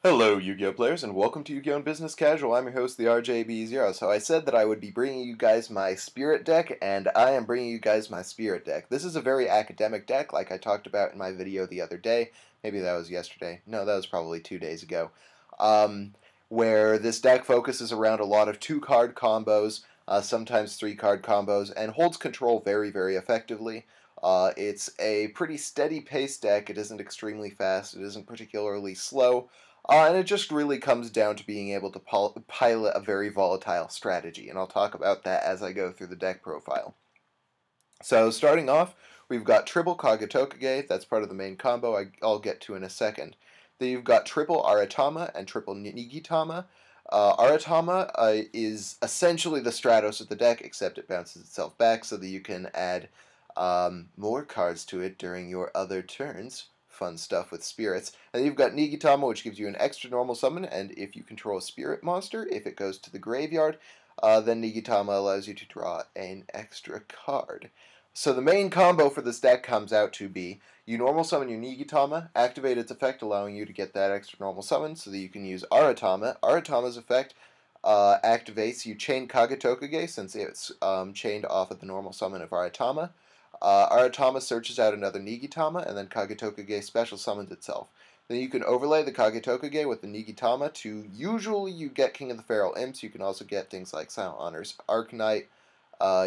Hello, Yu-Gi-Oh players, and welcome to Yu-Gi-Oh! Business Casual. I'm your host, the RJB0. So I said that I would be bringing you guys my Spirit deck, and I am bringing you guys my Spirit deck. This is a very academic deck, like I talked about in my video the other day. Maybe that was yesterday. No, that was probably 2 days ago. Where this deck focuses around a lot of two-card combos, sometimes three-card combos, and holds control very, very effectively. It's a pretty steady pace deck. It isn't extremely fast. It isn't particularly slow. And it just really comes down to being able to pilot a very volatile strategy, and I'll talk about that as I go through the deck profile. So starting off, we've got triple Kagetokage, that's part of the main combo I'll get to in a second. Then you've got triple Aratama and triple Nigitama. Aratama is essentially the Stratos of the deck, except it bounces itself back so that you can add more cards to it during your other turns. Fun stuff with spirits. And then you've got Nigitama, which gives you an extra normal summon, and if you control a spirit monster, if it goes to the graveyard, then Nigitama allows you to draw an extra card. So the main combo for this deck comes out to be you normal summon your Nigitama, activate its effect, allowing you to get that extra normal summon so that you can use Aratama. Aratama's effect activates, you chain Kagetokage since it's chained off of the normal summon of Aratama. Aratama searches out another Nigitama, and then Kagetokage special summons itself. Then you can overlay the Kagetokage with the Nigitama to, usually you get King of the Feral Imps, you can also get things like Silent Honor's Arknight,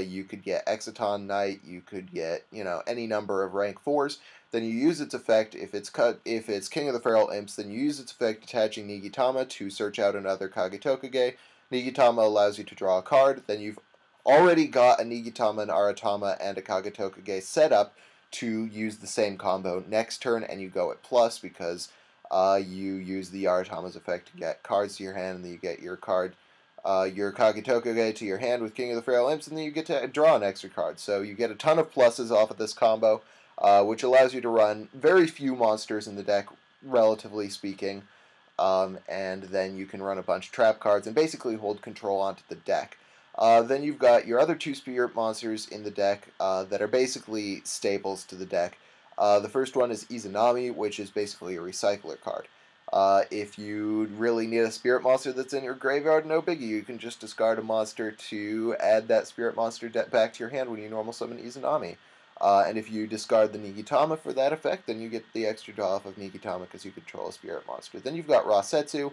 you could get Exciton Knight, you could get, any number of rank 4s. Then you use its effect, if it's King of the Feral Imps, then you use its effect attaching Nigitama to search out another Kagetokage. Nigitama allows you to draw a card, then you've already got a Nigitama, an Aratama, and a Kagetokage set up to use the same combo next turn, and you go at plus because you use the Aratama's effect to get cards to your hand, and then you get your card, your Kagetokage to your hand with King of the Feral Imps, and then you get to draw an extra card. So you get a ton of pluses off of this combo, which allows you to run very few monsters in the deck, relatively speaking, and then you can run a bunch of trap cards and basically hold control onto the deck. Then you've got your other two spirit monsters in the deck that are basically staples to the deck. The first one is Izanami, which is basically a recycler card. If you really need a spirit monster that's in your graveyard, no biggie. You can just discard a monster to add that spirit monster back to your hand when you normal summon Izanami. And if you discard the Nigitama for that effect, then you get the extra draw off of Nigitama because you control a spirit monster. Then you've got Rasetsu,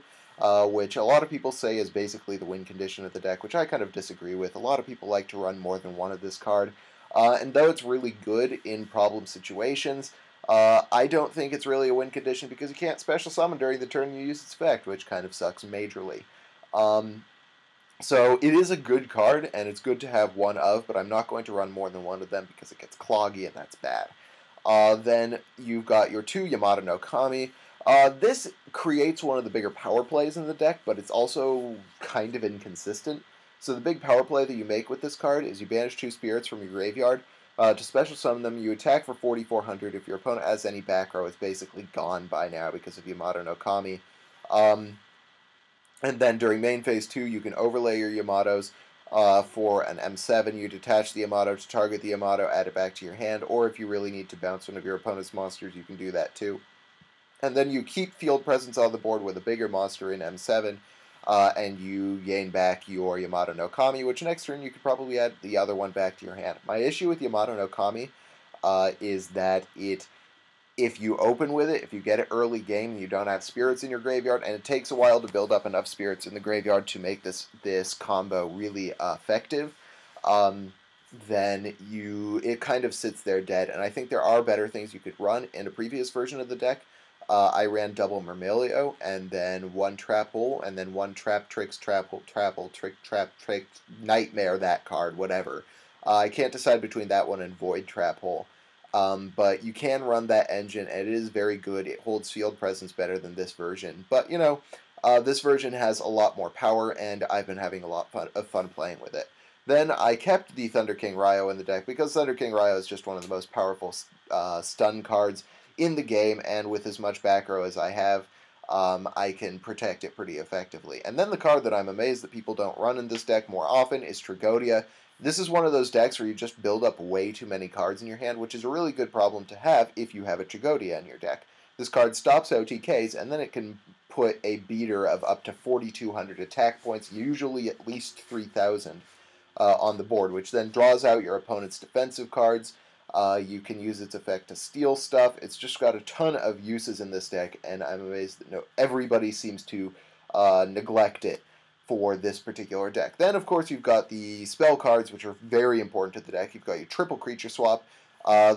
which a lot of people say is basically the win condition of the deck, which I kind of disagree with. A lot of people like to run more than one of this card. And though it's really good in problem situations, I don't think it's really a win condition because you can't special summon during the turn you use its effect, which kind of sucks majorly. So it is a good card, and it's good to have one of, but I'm not going to run more than one of them because it gets cloggy, and that's bad. Then you've got your two Yamato no Kami. This creates one of the bigger power plays in the deck, but it's also kind of inconsistent. So the big power play that you make with this card is you banish two spirits from your graveyard. To special summon them, you attack for 4,400. If your opponent has any back row, it's basically gone by now because of Yamato no Kami. And then during main phase 2, you can overlay your Yamatos for an M7. You detach the Yamato to target the Yamato, add it back to your hand, or if you really need to bounce one of your opponent's monsters, you can do that too. And then you keep field presence on the board with a bigger monster in M7, and you gain back your Yamato no Kami, which next turn you could probably add the other one back to your hand. My issue with Yamato no Kami is that if you open with it, if you get it early game, you don't have spirits in your graveyard, and it takes a while to build up enough spirits in the graveyard to make this combo really effective, then it kind of sits there dead. And I think there are better things you could run. In a previous version of the deck, I ran double Myrmilio, and then one Trap Hole, and then one Trap Tricks, Trap Hole, Trick, Trap, Trick, Nightmare, that card, whatever. I can't decide between that one and Void Trap Hole. But you can run that engine, and it is very good. It holds field presence better than this version. But, this version has a lot more power, and I've been having a lot of fun playing with it. Then I kept the Thunder King Ryo in the deck, because Thunder King Ryo is just one of the most powerful stun cards in the game, and with as much back row as I have, I can protect it pretty effectively. And then the card that I'm amazed that people don't run in this deck more often is Tragoedia. This is one of those decks where you just build up way too many cards in your hand, which is a really good problem to have if you have a Tragoedia in your deck. This card stops OTKs, and then it can put a beater of up to 4,200 attack points, usually at least 3,000, on the board, which then draws out your opponent's defensive cards. You can use its effect to steal stuff. It's just got a ton of uses in this deck, and I'm amazed that everybody seems to neglect it for this particular deck. Then, of course, you've got the spell cards, which are very important to the deck. You've got your triple creature swap.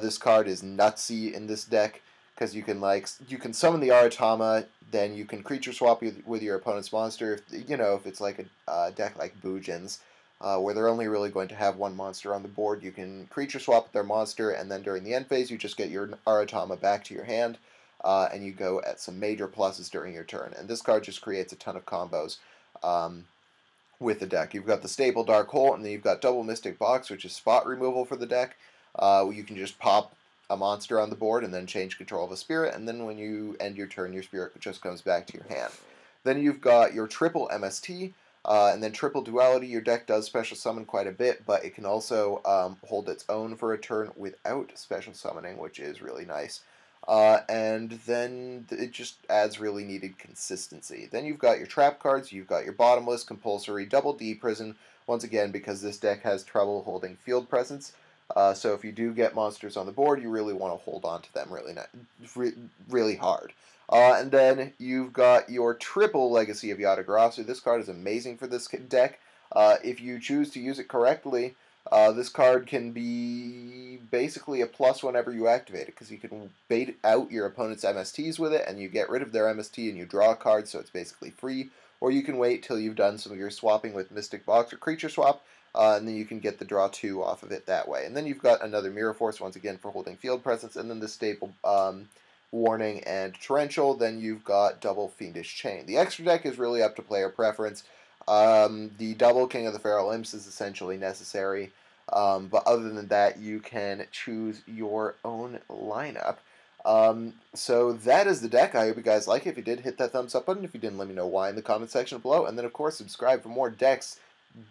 This card is nutsy in this deck because you can summon the Aratama, then you can creature swap with your opponent's monster. If it's like a deck like Bujin's, where they're only really going to have one monster on the board, you can creature swap with their monster, and then during the end phase, you just get your Aratama back to your hand, and you go at some major pluses during your turn. And this card just creates a ton of combos with the deck. You've got the staple Dark Hole, and then you've got double Mystic Box, which is spot removal for the deck. You can just pop a monster on the board and then change control of a spirit, and then when you end your turn, your spirit just comes back to your hand. Then you've got your triple MST, and then triple Duality. Your deck does special summon quite a bit, but it can also hold its own for a turn without special summoning, which is really nice. And then it just adds really needed consistency. Then you've got your trap cards, you've got your bottomless, compulsory, double D prison, once again because this deck has trouble holding field presence. So if you do get monsters on the board, you really want to hold on to them really hard. And then you've got your triple Legacy of Yata-Garasu. This card is amazing for this deck. If you choose to use it correctly, this card can be basically a plus whenever you activate it, because you can bait out your opponent's MSTs with it, and you get rid of their MST and you draw a card, so it's basically free. Or you can wait till you've done some of your swapping with Mystic Box or Creature Swap, and then you can get the draw 2 off of it that way. And then you've got another Mirror Force, once again, for holding field presence, and then the staple Warning and Torrential. Then you've got double Fiendish Chain. The extra deck is really up to player preference. The double King of the Feral Imps is essentially necessary, but other than that, you can choose your own lineup. So that is the deck. I hope you guys like it. If you did, hit that thumbs up button. If you didn't, let me know why in the comment section below. And then, of course, subscribe for more decks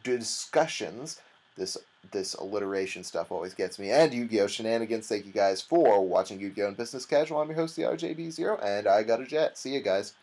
discussions. This alliteration stuff always gets me. And Yu-Gi-Oh! Shenanigans. Thank you guys for watching Yu-Gi-Oh! and Business Casual. I'm your host, the RJB0, and I got a jet. See you guys.